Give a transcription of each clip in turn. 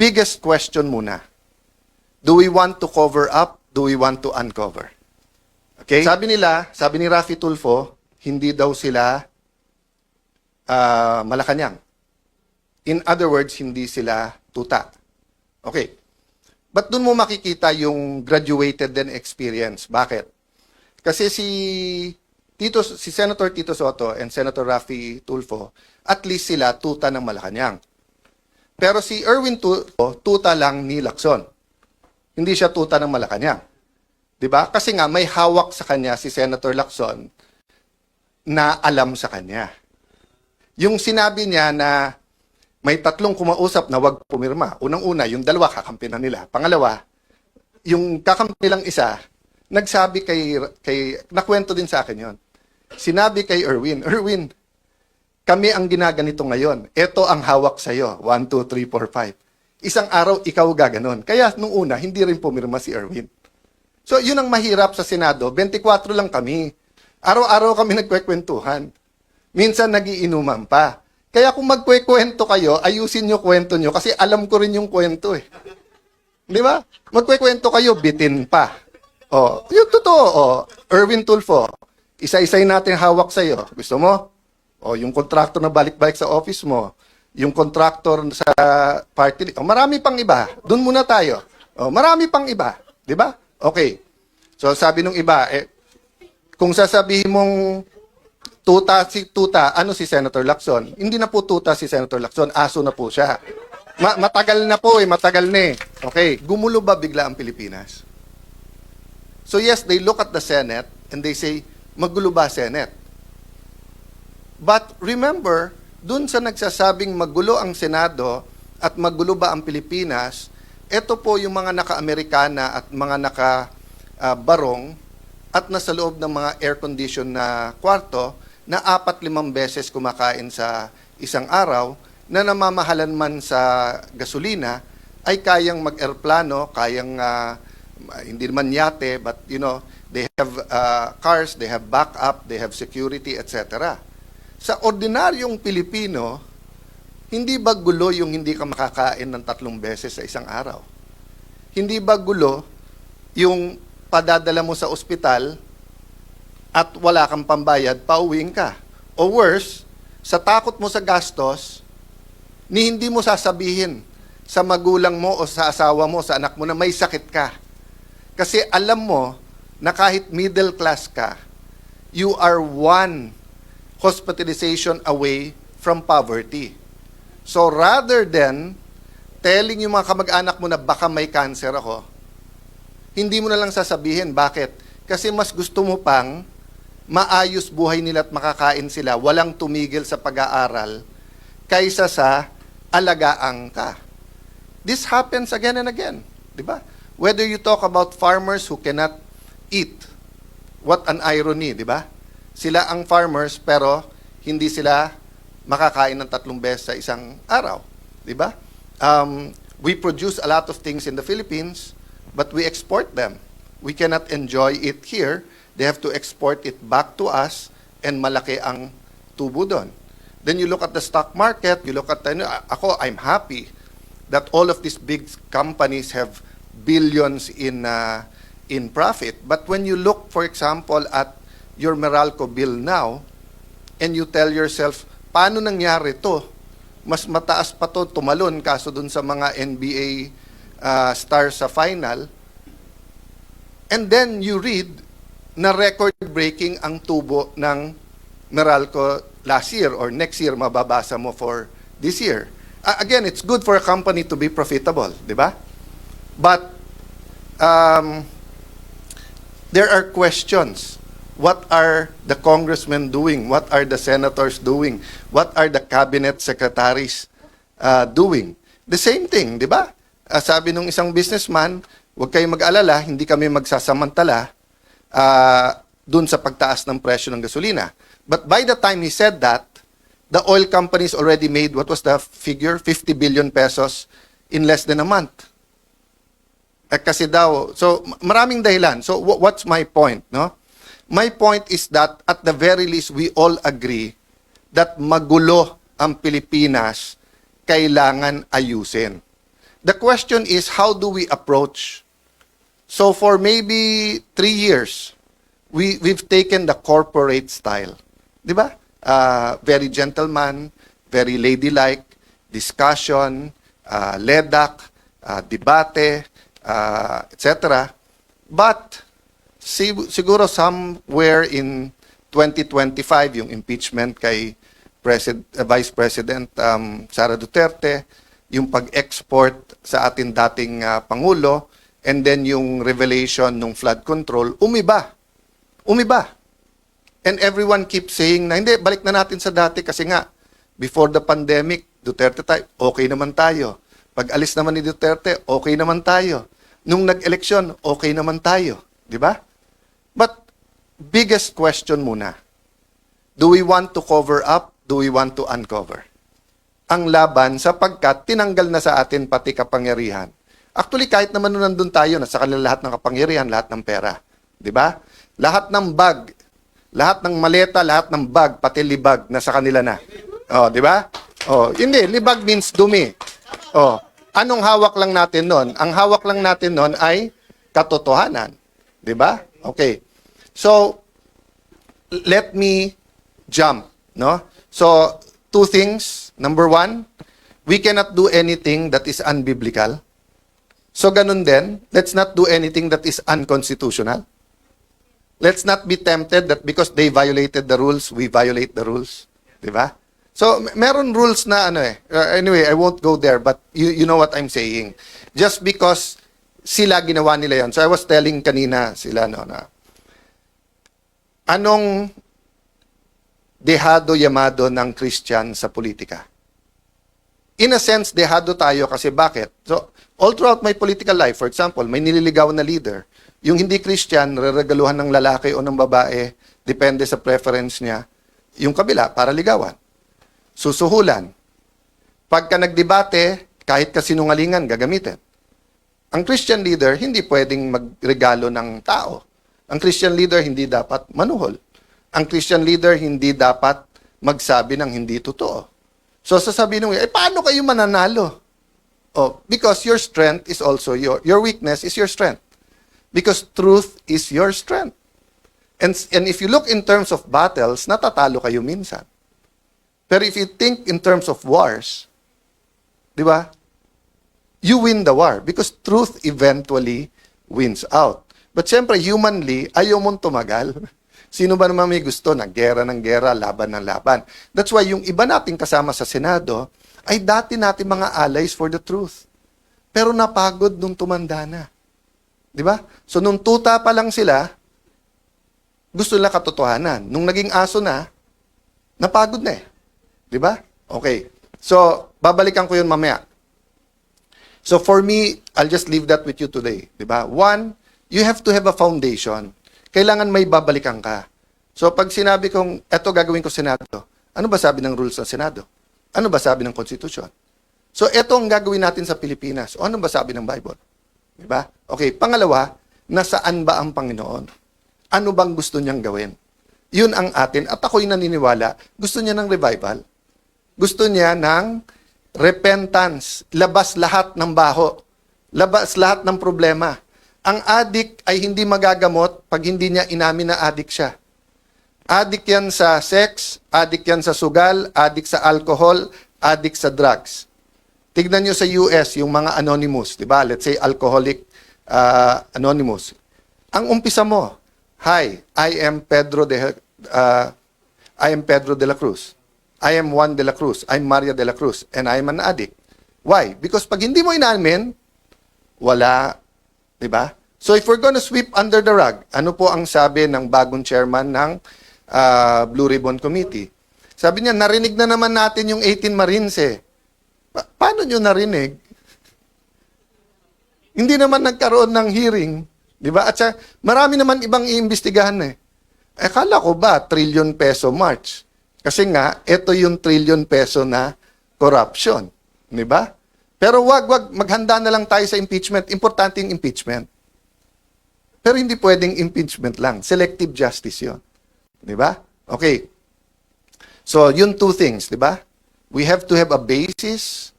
biggest question muna. Do we want to cover up? Do we want to uncover? Okay? Sabi ni Raffy Tulfo, hindi daw sila Malacanang. In other words, hindi sila tuta. Okay. But dun mo makikita yung graduated din experience. Bakit? Kasi si Senator Tito Soto and Senator Raffy Tulfo, at least sila tuta ng Malacanang. Pero si Erwin Tulfo, tuta lang ni Lacson. Hindi siya tuta ng Malacanang. 'Di ba? Kasi nga may hawak sa kanya si Senator Lacson na alam sa kanya. Yung sinabi niya na may tatlong kumausap na wag pumirma. Unang-una, yung dalawa kakampi na nila. Pangalawa, yung kakampi nilang isa, nagsabi nakwento din sa akin yon. Sinabi kay Erwin, kami ang ginaganito ngayon. Ito ang hawak sa'yo. 1, 2, 3, 4, 5. Isang araw, ikaw gaganon. Kaya nung una, hindi rin pumirma si Erwin. So, yun ang mahirap sa Senado. 24 lang kami. Araw-araw kami nagkwekwentuhan. Minsan nagiinuman pa. Kaya kung magkwekwento kayo, ayusin nyo kwento nyo kasi alam ko rin yung kwento eh. Di ba? Magkwekwento kayo, bitin pa. Oh, yung totoo. Oh, Erwin Tulfo, isa-isay natin hawak sa'yo. Gusto mo? Oh, yung kontraktor na balik-balik sa office mo. Yung kontraktor sa party. Oh, marami pang iba. Doon muna tayo. Oh, marami pang iba. Di ba? Okay. So sabi nung iba, kung sasabihin mong tuta, ano si Senator Lacson? Hindi na po tuta si Senator Lacson, aso na po siya. Matagal na po matagal na eh. Okay, gumulo ba bigla ang Pilipinas? So yes, they look at the Senate and they say, magulo ba Senate? But remember, dun sa nagsasabing magulo ang Senado at magulo ba ang Pilipinas, ito po yung mga naka-Amerikana at mga naka-barong at nasa loob ng mga air-condition na kwarto na 4-5 beses kumakain sa isang araw, na namamahalan man sa gasolina, ay kayang mag-airplano, kayang, hindi naman yate, but you know, they have cars, they have backup, they have security, etc. Sa ordinaryong Pilipino, hindi ba gulo yung hindi ka makakain ng 3 beses sa isang araw? Hindi ba gulo yung padadala mo sa ospital at wala kang pambayad, pauwiin ka? O worse, sa takot mo sa gastos, ni hindi mo sasabihin sa magulang mo o sa asawa mo, sa anak mo na may sakit ka. Kasi alam mo na kahit middle class ka, you are one hospitalization away from poverty. So rather than telling yung mga kamag-anak mo na baka may cancer ako, hindi mo na lang sasabihin. Bakit? Kasi mas gusto mo pang maayos buhay nila at makakain sila, walang tumigil sa pag-aaral, kaysa sa alagaan ka. This happens again and again. Di ba? Whether you talk about farmers who cannot eat, what an irony, di ba? Sila ang farmers pero hindi sila makakain ng 3 beses sa isang araw. Di ba? We produce a lot of things in the Philippines, but we export them. We cannot enjoy it here. They have to export it back to us, and malaki ang tubo doon. Then you look at the stock market, you look at, I'm happy that all of these big companies have billions in profit. But when you look, for example, at your Meralco bill now, and you tell yourself, paano nangyari to? Mas mataas pa to, tumalon, kaso dun sa mga NBA stars sa final. And then you read na record-breaking ang tubo ng Meralco last year or next year, mababasa mo for this year. Again, it's good for a company to be profitable, di ba? But there are questions. What are the congressmen doing? What are the senators doing? What are the cabinet secretaries doing? The same thing, di ba? Sabi nung isang businessman, huwag kayong mag-alala, hindi kami magsasamantala dun sa pagtaas ng presyo ng gasolina. But by the time he said that, the oil companies already made, what was the figure? 50 billion pesos in less than a month. Kasi daw, so maraming dahilan. So what's my point, no? My point is that at the very least, we all agree that magulo ang Pilipinas, kailangan ayusin. The question is, how do we approach? So for maybe 3 years, we've taken the corporate style. Di ba? Very gentleman, very ladylike, discussion, ledak, debate, etc. But siguro somewhere in 2025, yung impeachment kay Vice President Sara Duterte, yung pag-export sa atin dating Pangulo, and then yung revelation ng flood control, umiba. Umiba. And everyone keeps saying na, hindi, balik na natin sa dati kasi nga, before the pandemic, Duterte tayo, okay naman tayo. Pag alis naman ni Duterte, okay naman tayo. Nung nag-eleksyon, okay naman tayo. Di ba? But, biggest question muna, do we want to cover up? Do we want to uncover? Ang laban sapagkat tinanggal na sa atin pati kapangyarihan. Actually, kahit naman nung nandun tayo, nasa kanila lahat ng kapangyarihan, lahat ng pera. Di ba? Lahat ng bag, lahat ng maleta, lahat ng bag, pati libag, nasa kanila na. Oh, di ba? Oh, hindi, libag means dumi. Oh, anong hawak lang natin nun? Ang hawak lang natin nun ay katotohanan. Di ba? Okay. So, let me jump, no? So, 2 things. Number 1, we cannot do anything that is unbiblical. So, ganun din, let's not do anything that is unconstitutional. Let's not be tempted that because they violated the rules, we violate the rules. Diba? So, meron rules na anyway, I won't go there, but you know what I'm saying. Just because sila ginawa nila yon. So, I was telling kanina sila, na anong dehado yamado ng Christian sa politika? In a sense, dehado tayo kasi bakit? So, all throughout my political life, for example, may nililigawan na leader. Yung hindi Christian, reregaluhan ng lalaki o ng babae, depende sa preference niya. Yung kabila, para ligawan. Susuhulan. Pagka nagdebate, kahit kasinungalingan, gagamitin. Ang Christian leader, hindi pwedeng magregalo ng tao. Ang Christian leader, hindi dapat manuhol. Ang Christian leader, hindi dapat magsabi ng hindi totoo. So, sasabihin nung, paano kayo mananalo? Oh, because your strength is also your weakness is your strength. Because truth is your strength. And if you look in terms of battles, natatalo kayo minsan. Pero if you think in terms of wars, di ba? You win the war because truth eventually wins out. But siyempre, humanly, ayaw mong tumagal. Sino ba naman may gusto ng gera, laban ng laban? That's why yung iba nating kasama sa Senado ay dati natin mga allies for the truth. Pero napagod nung tumanda na. Di ba? So, nung tuta pa lang sila, gusto nila katotohanan. Nung naging aso na, napagod na eh. Di ba? Okay. So, babalikan ko yun mamaya. So, for me, I'll just leave that with you today. Di ba? 1, you have to have a foundation. Kailangan may babalikan ka. So, pag sinabi kong, eto gagawin ko Senado, ano ba sabi ng rules ng Senado? Ano ba sabi ng Constitution? So, eto ang gagawin natin sa Pilipinas. O ano ba sabi ng Bible? Diba? Okay, pangalawa, nasaan ba ang Panginoon? Ano bang gusto niyang gawin? Yun ang atin. At ako'y naniniwala, gusto niya ng revival. Gusto niya ng repentance. Labas lahat ng baho. Labas lahat ng problema. Ang adik ay hindi magagamot pag hindi niya inamin na adik siya. Adik yan sa sex, adik yan sa sugal, adik sa alcohol, adik sa drugs. Tignan nyo sa US, yung mga anonymous, di ba? Let's say, alcoholic anonymous. Ang umpisa mo, hi, I am Pedro de la Cruz. I am Juan de la Cruz. I'm Maria de la Cruz. And I am an addict. Why? Because pag hindi mo inamin, wala, di ba? So if we're gonna sweep under the rug, ano po ang sabi ng bagong chairman ng Blue Ribbon Committee? Sabi niya, narinig na naman natin yung 18 Marines eh. Paano nyo narinig? Hindi naman nagkaroon ng hearing. Di ba? At marami naman ibang iimbestigahan eh. Akala ko ba, trillion peso march? Kasi nga, ito yung trillion peso na corruption. Di ba? Pero wag, maghanda na lang tayo sa impeachment. Importante yung impeachment. Pero hindi pwedeng impeachment lang. Selective justice yun. Di ba? Okay. So, yun 2 things, di ba? We have to have a basis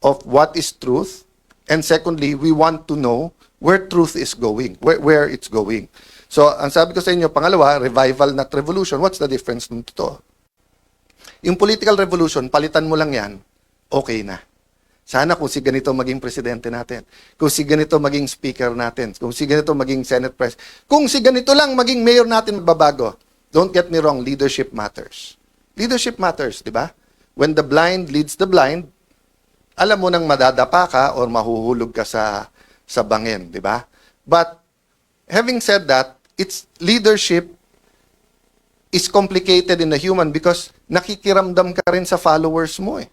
of what is truth And secondly, we want to know where truth is going, where it's going. So, ang sabi ko sa inyo, pangalawa, revival not revolution. What's the difference nung totoo? Yung political revolution, palitan mo lang yan, okay na. Sana kung si ganito maging presidente natin, kung si ganito maging speaker natin, kung si ganito maging Senate president, kung si ganito lang maging mayor natin magbabago. Don't get me wrong, leadership matters. Leadership matters, di ba? When the blind leads the blind, alam mo nang madadapa ka or mahuhulog ka sa bangin, di ba? But having said that, its leadership is complicated in the human because nakikiramdam ka rin sa followers mo eh.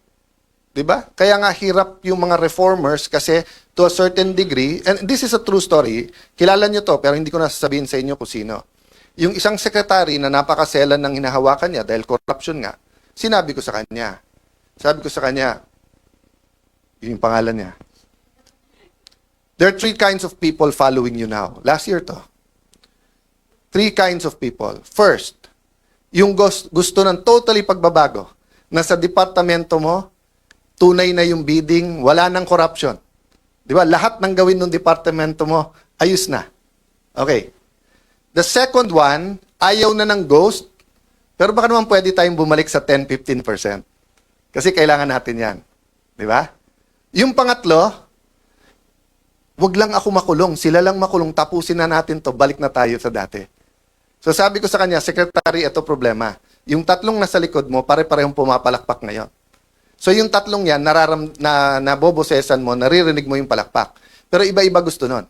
'Di ba? Kaya nga hirap yung mga reformers kasi to a certain degree, and this is a true story, kilala nyo to pero hindi ko na sasabihin sa inyo kung sino. Yung isang sekretary na napakaselan ng hinahawakan niya dahil corruption nga, sinabi ko sa kanya, yung pangalan niya, there are 3 kinds of people following you now. Last year to. 3 kinds of people. First, yung gusto ng totally pagbabago, na sa departamento mo, tunay na yung bidding, wala nang corruption. Di ba? Lahat ng gawin ng departamento mo, ayos na. Okay. The second one, ayaw na ng ghost, pero baka naman pwede tayong bumalik sa 10-15%. Kasi kailangan natin yan. Di ba? Yung pangatlo, wag lang ako makulong, sila lang makulong, tapusin na natin to, balik na tayo sa dati. So sabi ko sa kanya, Secretary, ito problema. Yung 3 nasa likod mo, pare-parehong pumapalakpak ngayon. So yung 3 yan, nabobosesan mo, naririnig mo yung palakpak. Pero iba-iba gusto nun.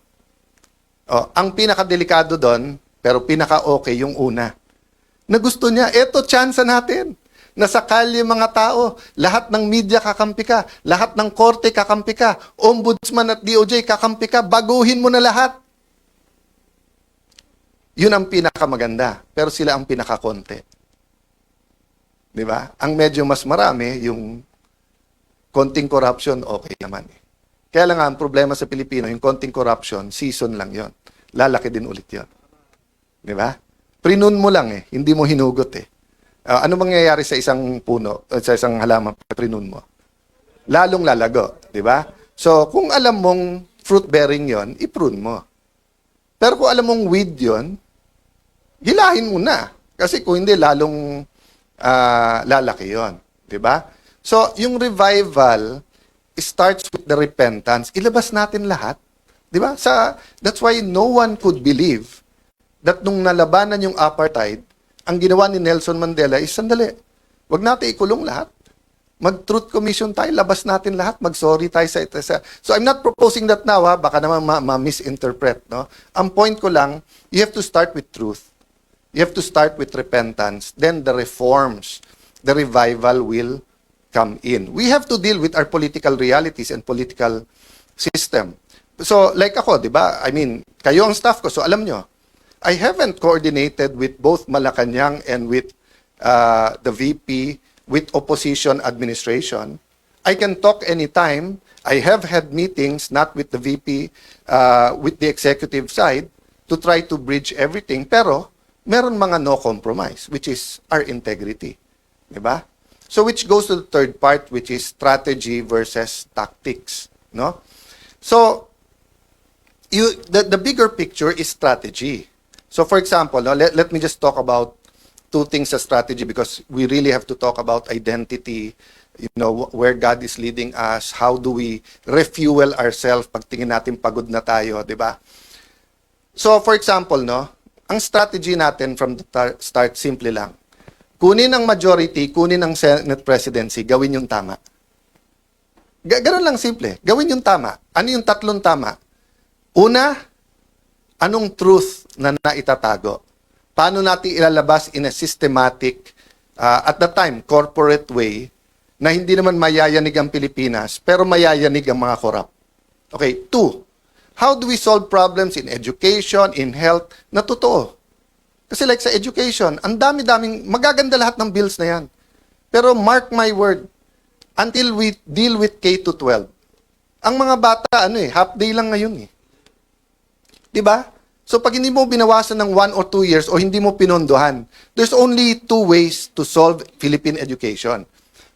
Ang pinakadelikado doon, pero pinaka-okay yung una. Na gusto niya, eto chance natin. Nasa kalye mga tao, lahat ng media kakampi ka, lahat ng korte kakampi ka, ombudsman at DOJ kakampi ka, baguhin mo na lahat. Yun ang pinakamaganda, pero sila ang pinakakonte. Di ba? Ang medyo mas marami, yung konting corruption, okay naman eh. Kaya lang ang problema sa Pilipino, yung konting corruption, season lang yon. Lalaki din ulit yon. Di ba? Prinun mo lang eh, hindi mo hinugot eh. Ano mangyayari sa isang puno, sa isang halaman, prinun mo? Lalong lalago, di ba? So, kung alam mong fruit-bearing yon, i-prune mo. Pero kung alam mong weed yon, hilahin mo na. Kasi kung hindi, lalong lalaki yon, di ba? So, yung revival starts with the repentance. Ilabas natin lahat. Di ba? That's why no one could believe that nung nalabanan yung apartheid, ang ginawa ni Nelson Mandela is, sandali, wag natin ikulong lahat. Mag-truth commission tayo, labas natin lahat, mag-sorry tayo sa ito. So, I'm not proposing that now, ha? Baka naman ma-misinterpret. No? Ang point ko lang, you have to start with truth. You have to start with repentance. Then the reforms, the revival will come in. We have to deal with our political realities and political system. So, like ako, di ba? I mean, kayo ang staff ko, so alam nyo, I haven't coordinated with both Malacanang and with the VP, with opposition administration. I can talk anytime. I have had meetings, not with the VP, with the executive side, to try to bridge everything. Pero, meron mga no compromise, which is our integrity. Di ba? So which goes to the third part, which is strategy versus tactics. No? So, the bigger picture is strategy. So for example, no, let me just talk about 2 things sa strategy because we really have to talk about identity, you know, where God is leading us, how do we refuel ourselves pag tingin natin pagod na tayo, di ba? So for example, no, ang strategy natin from the start, simple lang. Kunin ang majority, kunin ang Senate presidency, gawin yung tama. Ganun lang simple. Gawin yung tama. Ano yung 3 tama? Una, anong truth na naitatago? Paano natin ilalabas in a systematic, at the time, corporate way, na hindi naman mayayanig ang Pilipinas, pero mayayanig ang mga korap? Okay, 2, how do we solve problems in education, in health, na totoo? Kasi like sa education, ang dami-daming, magaganda lahat ng bills na yan. Pero mark my word, until we deal with K-12, ang mga bata, half day lang ngayon eh. Diba? So pag hindi mo binawasan ng 1 or 2 years o hindi mo pinondohan, there's only 2 ways to solve Philippine education.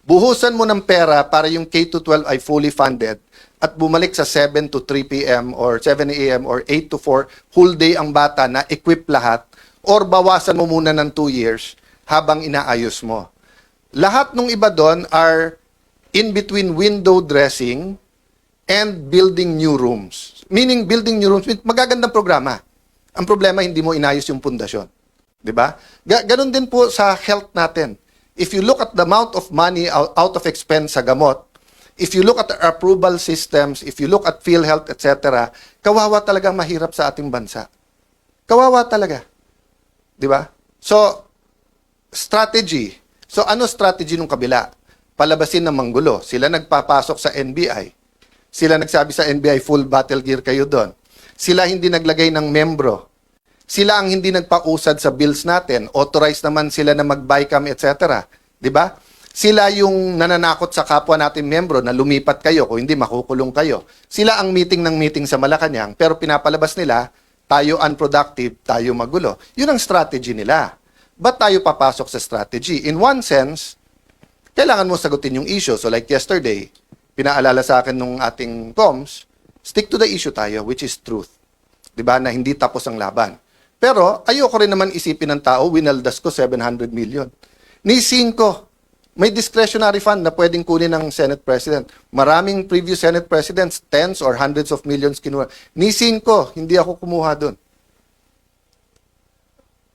Buhusan mo ng pera para yung K-12 ay fully funded at bumalik sa 7 to 3 p.m. or 7 a.m. or 8 to 4, whole day ang bata na equip lahat, or bawasan mo muna ng 2 years habang inaayos mo. Lahat ng iba doon are in between window dressing and building new rooms. Meaning, building new rooms, magagandang programa. Ang problema, hindi mo inayos yung pundasyon. Diba? Ganon din po sa health natin. If you look at the amount of money out of expense sa gamot, if you look at the approval systems, if you look at PhilHealth, etc., kawawa talagang mahirap sa ating bansa. Kawawa talaga. Di ba? So, strategy. So, ano strategy nung kabila? Palabasin ng manggulo. Sila nagpapasok sa NBI. Sila nagsabi sa NBI, full battle gear kayo doon. Sila hindi naglagay ng membro. Sila ang hindi nagpausad sa bills natin. Authorized naman sila na mag-BICAM, etc. Di ba? Sila yung nananakot sa kapwa natin membro na lumipat kayo, kung hindi makukulong kayo. Sila ang meeting ng meeting sa Malacanang, pero pinapalabas nila, tayo unproductive, tayo magulo. Yun ang strategy nila. Ba't tayo papasok sa strategy? In one sense, kailangan mo sagutin yung issue. So like yesterday, pinaalala sa akin nung ating comms, stick to the issue tayo, which is truth. Di ba? Na hindi tapos ang laban. Pero ayoko rin naman isipin ng tao, winaldas ko 700 million. Ni 5, may discretionary fund na pwedeng kunin ng Senate President. Maraming previous Senate Presidents, tens or hundreds of millions kinuha. Ni 5, hindi ako kumuha doon.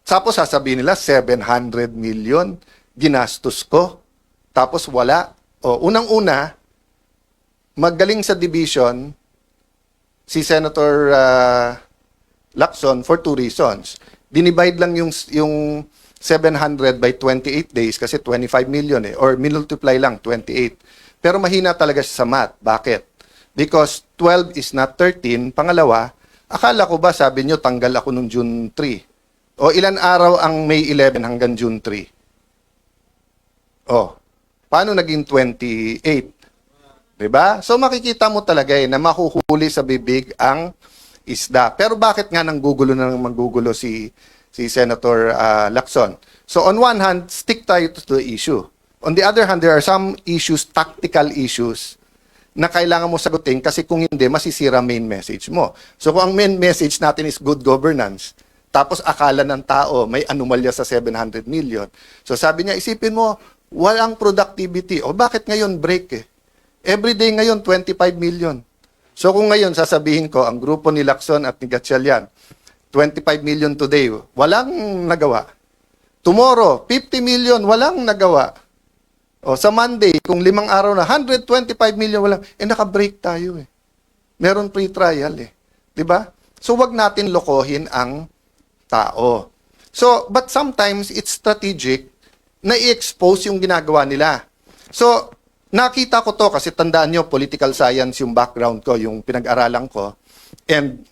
Tapos sasabihin nila, 700 million, ginastos ko. Tapos wala. O, unang-una, magaling sa division, si Senator Lacson for 2 reasons. Dinivide lang yung 700 by 28 days kasi 25 million or multiply lang 28. Pero mahina talaga siya sa math. Bakit? Because 12 is not 13. Pangalawa, akala ko ba sabi nyo tanggal ako nung June 3? O ilan araw ang May 11 hanggang June 3? O, paano naging 28? Diba? So makikita mo talaga na mahuhuli sa bibig ang isda. Pero bakit nga nanggugulo na nang manggugulo si Senator Lacson? So on one hand, stick tayo to the issue. On the other hand, there are some issues, tactical issues, na kailangan mo sagutin kasi kung hindi, masisira main message mo. So kung ang main message natin is good governance, tapos akala ng tao may anomalya sa 700 million. So sabi niya, isipin mo, walang productivity. O bakit ngayon break eh? Every day ngayon, 25 million. So kung ngayon sasabihin ko, ang grupo ni Lacson at ni Gatchalian, 25 million today, walang nagawa. Tomorrow, 50 million, walang nagawa. O sa Monday, kung 5 araw na, 125 million, walang, naka-break tayo eh. Meron pre-trial eh. Diba? So wag natin lokohin ang tao. So, but sometimes it's strategic na i-expose yung ginagawa nila. So, nakita ko to kasi tandaan nyo, political science yung background ko, yung pinag-aralan ko. And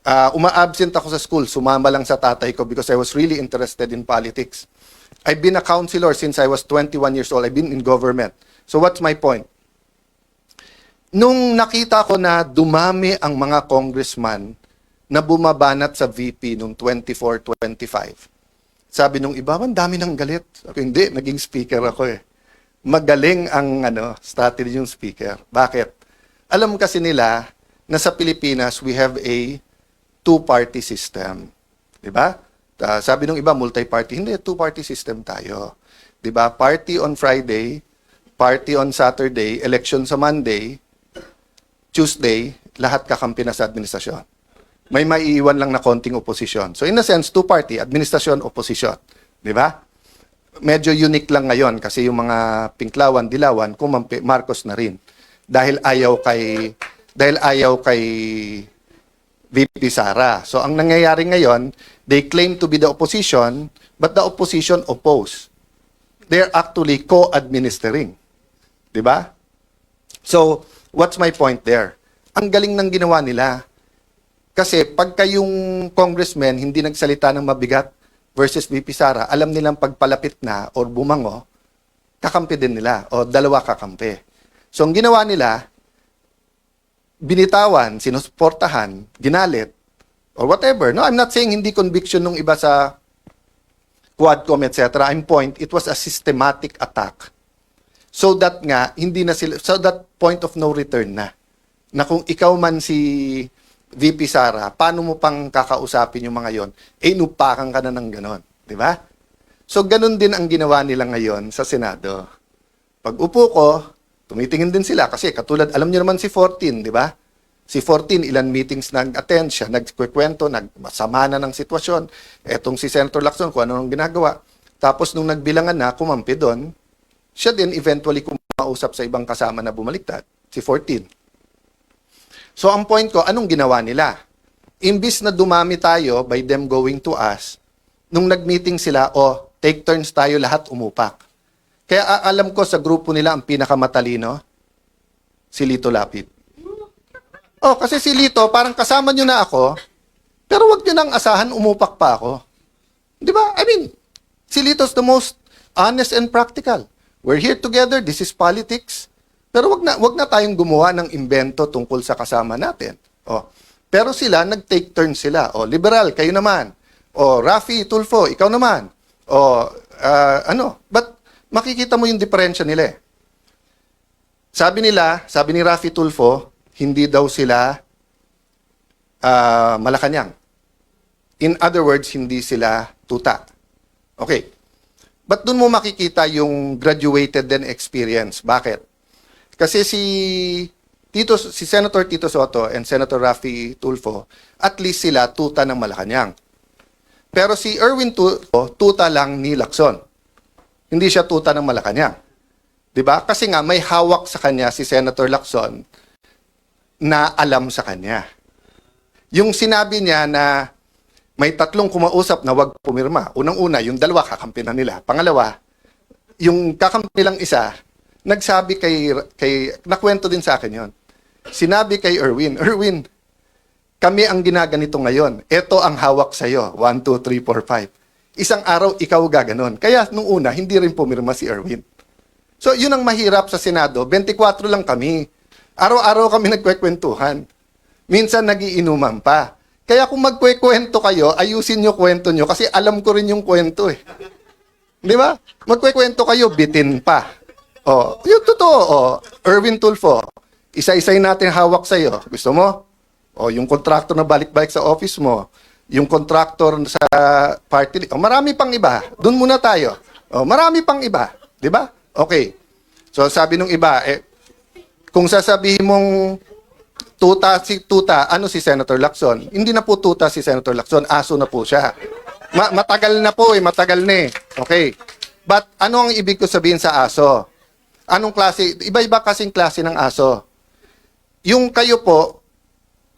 uma-absent ako sa school, sumama lang sa tatay ko because I was really interested in politics. I've been a counselor since I was 21 years old. I've been in government. So what's my point? Nung nakita ko na dumami ang mga congressman na bumabanat sa VP nung 24-25, sabi nung iba, ang dami ng galit. Sabi, hindi, naging speaker ako eh. Magaling ang strategy yung speaker. Bakit? Alam kasi nila na sa Pilipinas, we have a two-party system. Diba? Sabi nung iba, multi-party. Hindi, two-party system tayo. Diba? Party on Friday, party on Saturday, election sa Monday, Tuesday, lahat kakampi na sa administrasyon. May maiiwan lang na konting oposisyon. So in a sense, two-party, administrasyon, oposisyon. Diba? Medyo unique lang ngayon kasi yung mga Pinklawan, Dilawan, kumampi, Marcos na rin. Dahil ayaw kay VP Sara. So ang nangyayari ngayon, they claim to be the opposition, but the opposition oppose. They're actually co-administering. Diba? So, what's my point there? Ang galing ng ginawa nila. Kasi pagka yung congressman hindi nagsalita ng mabigat versus VP Sara, alam nilang pagpalapit na or bumango, kakampi din nila o dalawa kakampi. So ang ginawa nila, binitawan, sinusuportahan, ginalit, or whatever. No, I'm not saying hindi conviction nung iba sa Quadcom, etc. I'm point, it was a systematic attack. So that nga, hindi na sila, so that point of no return na. Na kung ikaw man si VP Sara, paano mo pang kakausapin yung mga yon? Inupakan ka na ng ganon. Di ba? So, ganun din ang ginawa nila ngayon sa Senado. Pag upo ko, tumitingin din sila kasi katulad, alam niyo naman si 14, di ba? Si 14, ilan meetings nag-attend siya, nagkikwento, nagsama na ng sitwasyon. Etong si Senator Lacson, kung ano nang ginagawa. Tapos nung nagbilangan na, kumampi doon, siya din eventually kumausap sa ibang kasama na bumaliktad, si 14. So ang point ko, anong ginawa nila? Imbis na dumami tayo by them going to us, nung nag-meeting sila, take turns tayo lahat umupak. Kaya alam ko sa grupo nila ang pinakamatalino, si Lito Lapid. Kasi si Lito, parang kasama nyo na ako, pero wag nyo nang asahan, umupak pa ako. Di ba? I mean, si Lito's the most honest and practical. We're here together, this is politics. Pero wag na tayong gumawa ng imbento tungkol sa kasama natin. Pero sila, nag-take turn sila. Liberal, kayo naman. Rafi Tulfo, ikaw naman. But makikita mo yung diferensya nila eh. Sabi ni Rafi Tulfo, hindi daw sila Malacanang. In other words, hindi sila tuta. Okay. But doon mo makikita yung graduated din experience. Bakit? Kasi si Senator Tito Soto and Senator Rafi Tulfo, at least sila tuta ng Malacanang. Pero si Erwin Tulfo, tuta lang ni Lacson. Hindi siya tuta ng Malacanang. 'Di ba? Kasi nga may hawak sa kanya si Senator Lacson na alam sa kanya. Yung sinabi niya na may tatlong kumausap na wag pumirma. Unang-una, yung dalawa kakampi na nila. Pangalawa, yung kakampi lang isa, nagsabi nakwento din sa akin yon. Sinabi kay Erwin, kami ang ginaganito ngayon. Ito ang hawak sa'yo. 1, 2, 3, 4, 5. Isang araw, ikaw gaganon. Kaya nung una, hindi rin pumirma si Erwin. So, yun ang mahirap sa Senado. 24 lang kami. Araw-araw kami nagkwekwentuhan. Minsan nagiinuman pa. Kaya kung magkwekwento kayo, ayusin nyo kwento nyo kasi alam ko rin yung kwento eh. Di ba? Magkwekwento kayo, bitin pa. Yung totoo. Erwin Tulfo, isa-isay natin hawak sa'yo. Gusto mo? Yung contractor na balik-balik sa office mo. Yung contractor sa party. Marami pang iba. Doon muna tayo. Marami pang iba. Di ba? Okay. So sabi nung iba, kung sasabihin mong tuta, ano si Senator Lacson? Hindi na po tuta si Senator Lacson, aso na po siya. Matagal na po matagal na eh. Okay. But ano ang ibig ko sabihin sa aso? Anong klase? Iba-iba kasing klase ng aso. Yung kayo po,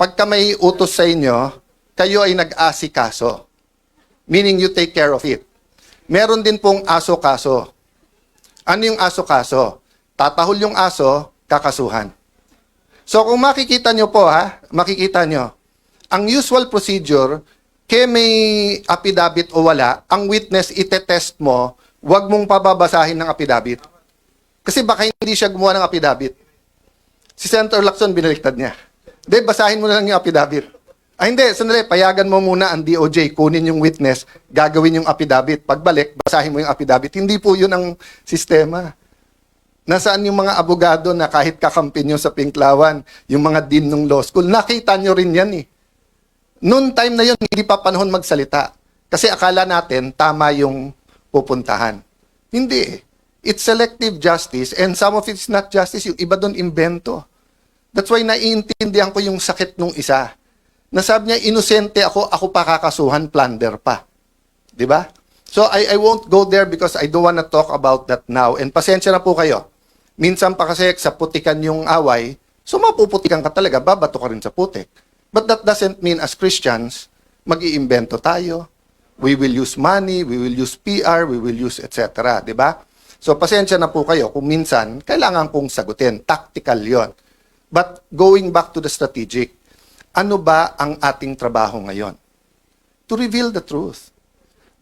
pagka may utos sa inyo, kayo ay nag-asikaso. Meaning you take care of it. Meron din pong aso-kaso. Ano yung aso-kaso? Tatahol yung aso, kakasuhan. So kung makikita nyo po makikita nyo, ang usual procedure, kaya may affidavit o wala, ang witness itetest mo, huwag mong pababasahin ng affidavit. Kasi baka hindi siya gumawa ng affidavit. Si Senator Lacson, binaliktad niya. Hindi, basahin mo na lang yung affidavit. Hindi, sandali, payagan mo muna ang DOJ, kunin yung witness, gagawin yung affidavit. Pagbalik, basahin mo yung affidavit. Hindi po yun ang sistema. Nasaan yung mga abogado na kahit kakampi nyo sa Pinklawan, yung mga dean ng law school, nakita nyo rin yan eh. Noon time na yun, hindi pa panahon magsalita. Kasi akala natin, tama yung pupuntahan. Hindi eh. It's selective justice and some of it's not justice. Yung iba doon, invento. That's why naiintindihan ko yung sakit nung isa. Nasabi niya, inosente ako pa kakasuhan, plunder pa. Diba? So I won't go there because I don't wanna talk about that now. And pasensya na po kayo. Minsan pa kasi sa putikan yung away, so mapuputikan ka talaga, babato ka rin sa putik. But that doesn't mean as Christians, mag-iimbento tayo. We will use money, we will use PR, we will use etc. Diba? So pasensya na po kayo kung minsan, kailangan kong sagutin. Tactical yon. But going back to the strategic, ano ba ang ating trabaho ngayon? To reveal the truth.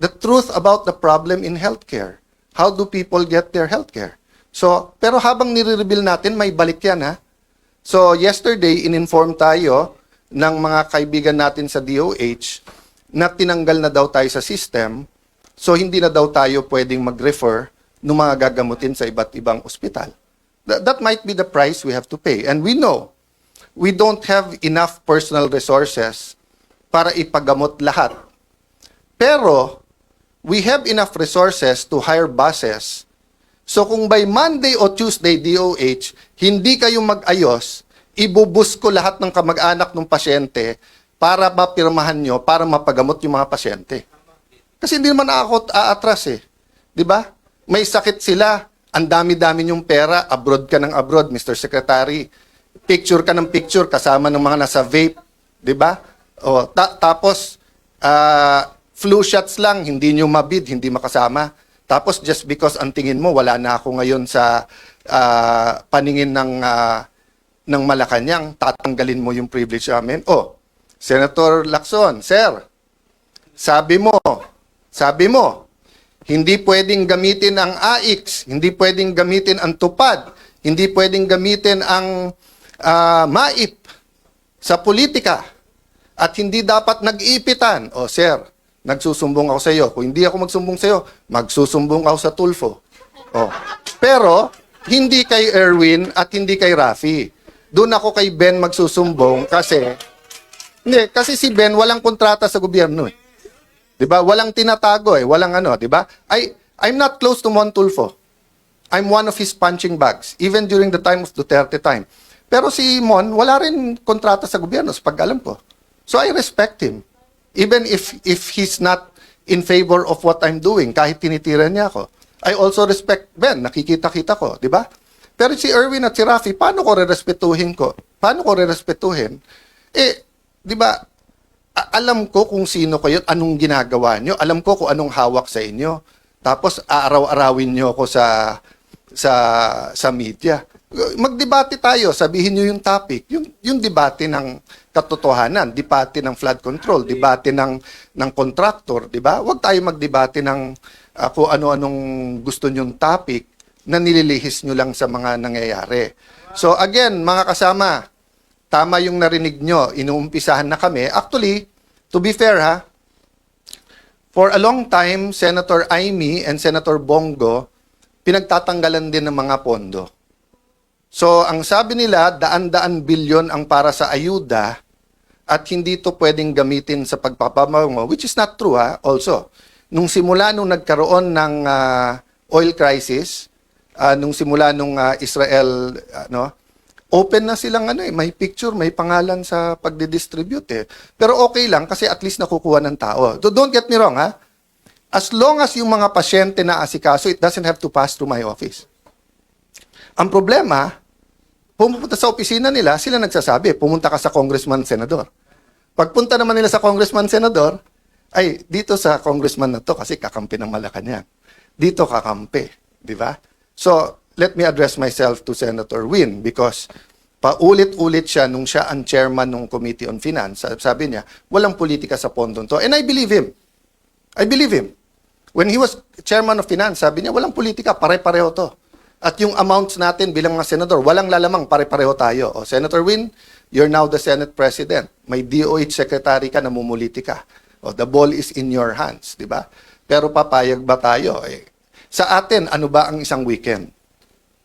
The truth about the problem in healthcare. How do people get their healthcare? So, pero habang nire-reveal natin, may balik yan So, yesterday, in-inform tayo ng mga kaibigan natin sa DOH na tinanggal na daw tayo sa system. So, hindi na daw tayo pwedeng mag-refer ng mga gagamutin sa iba't ibang ospital. That might be the price we have to pay. And we know, we don't have enough personal resources para ipagamot lahat. Pero, we have enough resources to hire buses. So kung by Monday o Tuesday, DOH, hindi kayo mag-ayos, ibubus ko lahat ng kamag-anak ng pasyente para mapirmahan nyo, para mapagamot yung mga pasyente. Kasi hindi naman ako aatras eh. Di ba? May sakit sila, ang dami-dami yung pera, abroad ka ng abroad, Mr. Secretary. Picture ka ng picture kasama ng mga nasa vape. Di ba? O, tapos, flu shots lang, hindi nyo mabid, hindi makasama. Tapos just because ang tingin mo, wala na ako ngayon sa paningin ng Malacanang, tatanggalin mo yung privilege namin. Oh, Senator Lacson, Sir, sabi mo, hindi pwedeng gamitin ang AIX, hindi pwedeng gamitin ang TUPAD, hindi pwedeng gamitin ang MAIP sa politika, at hindi dapat nag-iipitan. Oh, Sir, nagsusumbong ako sa iyo. Kung hindi ako magsumbong sa iyo, magsusumbong ako sa Tulfo. Oh. Pero, hindi kay Erwin at hindi kay Rafi. Doon ako kay Ben magsusumbong kasi si Ben walang kontrata sa gobyerno eh. 'Di ba? Walang tinatago eh, walang ano, 'di ba? I'm not close to Mon Tulfo. I'm one of his punching bags even during the time of Duterte time. Pero si Mon wala rin kontrata sa gobyerno sa pag-alam ko. So I respect him. Even if he's not in favor of what I'm doing, kahit tinitira niya ako. I also respect Ben, nakikita-kita ko, di ba? Pero si Erwin at si Rafi, paano ko rerespetuhin ko? Paano ko rerespetuhin? Eh, di ba, alam ko kung sino kayo, anong ginagawa nyo, alam ko kung anong hawak sa inyo. Tapos, aaraw-arawin nyo ako sa media. Magdebate tayo, sabihin nyo yung topic, yung debate ng katotohanan, debate ng flood control, debate ng contractor, di ba? Huwag tayo magdebate ng kung ano-anong gusto nyong topic na nililihis nyo lang sa mga nangyayari. So again, mga kasama, tama yung narinig nyo, inuumpisahan na kami. Actually, to be fair ha, for a long time, Senator Amy and Senator Bongo, pinagtatanggalan din ng mga pondo. So, ang sabi nila, daan-daan bilyon ang para sa ayuda at hindi to pwedeng gamitin sa pagpapabango, which is not true ha, also. Nung simula nung nagkaroon ng oil crisis, nung simula nung Israel, open na silang may picture, may pangalan sa pagdidistribute eh. Pero okay lang kasi at least nakukuha ng tao. So don't get me wrong ha, as long as yung mga pasyente na asikaso, it doesn't have to pass through my office. Ang problema, pumunta sa opisina nila, sila nagsasabi, pumunta ka sa congressman, senador. Pagpunta naman nila sa congressman, senador, ay, dito sa congressman na to, kasi kakampi ng Malacanang. Dito kakampi, di ba? So, let me address myself to Senator Win because paulit-ulit siya nung siya ang chairman ng Committee on Finance. Sabi niya, walang politika sa pondon to. And I believe him. I believe him. When he was chairman of Finance, sabi niya, walang politika, pare-pareho to. At yung amounts natin bilang mga senador, walang lalamang, pare-pareho tayo. O, Senator Win, you're now the Senate President. May DOH Secretary ka, namumuliti ka. O, the ball is in your hands, di ba? Pero papayag ba tayo? Sa atin, ano ba ang isang weekend?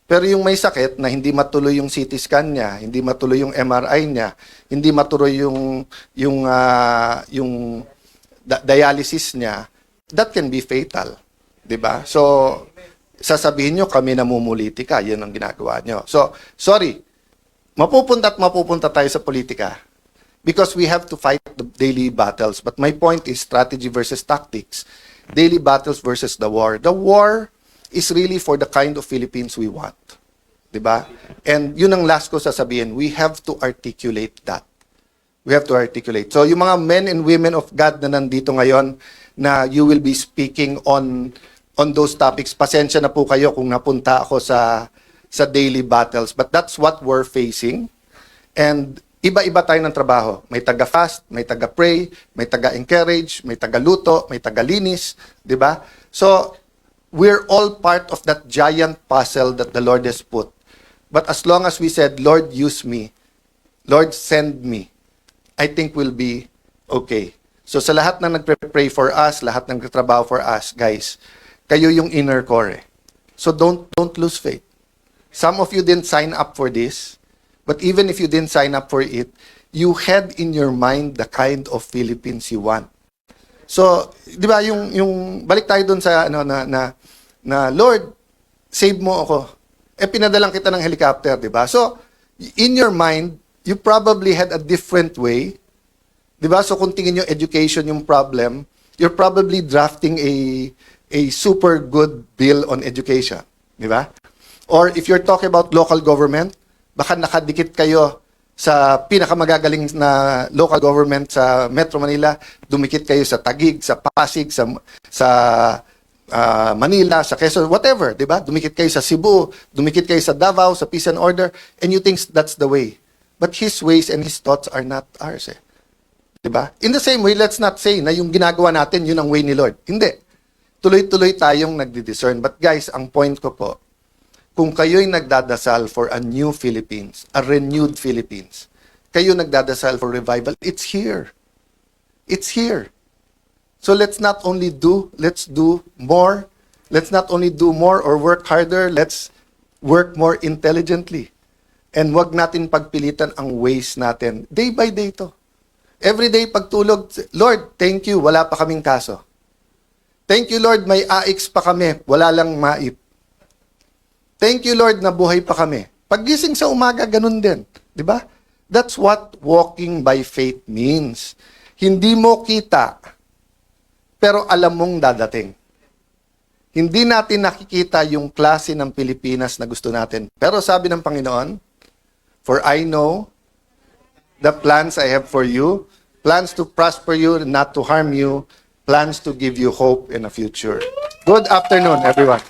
Pero yung may sakit na hindi matuloy yung CT scan niya, hindi matuloy yung MRI niya, hindi matuloy yung dialysis niya, that can be fatal, di ba? So, sasabihin nyo, kami namumulitika, yun ang ginagawa nyo. So, sorry, mapupunta tayo sa politika because we have to fight the daily battles. But my point is strategy versus tactics. Daily battles versus the war. The war is really for the kind of Philippines we want. Diba? And yun ang last ko sasabihin, we have to articulate that. We have to articulate. So yung mga men and women of God na nandito ngayon na you will be speaking on those topics, pasensya na po kayo kung napunta ako sa daily battles. But that's what we're facing. And iba-iba tayo ng trabaho. May taga-fast, may taga-pray, may taga-encourage, may taga-luto, may taga-linis. Diba? So, we're all part of that giant puzzle that the Lord has put. But as long as we said, Lord, use me, Lord, send me, I think we'll be okay. So sa lahat ng nagpre-pray for us, lahat ng nagtatrabaho for us, guys, kayo yung inner core. So don't lose faith. Some of you didn't sign up for this, but even if you didn't sign up for it, you had in your mind the kind of Philippines you want. So, 'di ba yung balik tayo dun sa na Lord, save mo ako. Pinadalang kita ng helicopter, 'di ba? So, in your mind, you probably had a different way. 'Di ba? So kung tingin yung education yung problem, you're probably drafting a super good bill on education, 'di ba? Or if you're talking about local government, baka nakadikit kayo sa pinakamagagaling na local government sa Metro Manila, dumikit kayo sa Taguig, sa Pasig, sa Manila, sa Quezon, whatever, 'di ba? Dumikit kayo sa Cebu, dumikit kayo sa Davao, sa Peace and Order, and you think that's the way. But his ways and his thoughts are not ours. Diba? In the same way, let's not say na yung ginagawa natin, yun ang way ni Lord. Hindi. Tuloy-tuloy tayong nagdi-discern. But guys, ang point ko po, kung kayo'y nagdadasal for a new Philippines, a renewed Philippines, kayo nagdadasal for revival, it's here. It's here. So let's not only let's do more. Let's not only do more or work harder, let's work more intelligently. And wag natin pagpilitan ang ways natin. Day by day to. Every day pagtulog, Lord, thank you, wala pa kaming kaso. Thank you, Lord, may AIX pa kami, wala lang MAIP. Thank you, Lord, nabuhay pa kami. Paggising sa umaga, ganun din. Di ba? That's what walking by faith means. Hindi mo kita, pero alam mong dadating. Hindi natin nakikita yung klase ng Pilipinas na gusto natin. Pero sabi ng Panginoon, for I know the plans I have for you, plans to prosper you, not to harm you, plans to give you hope in a future. Good afternoon, everyone.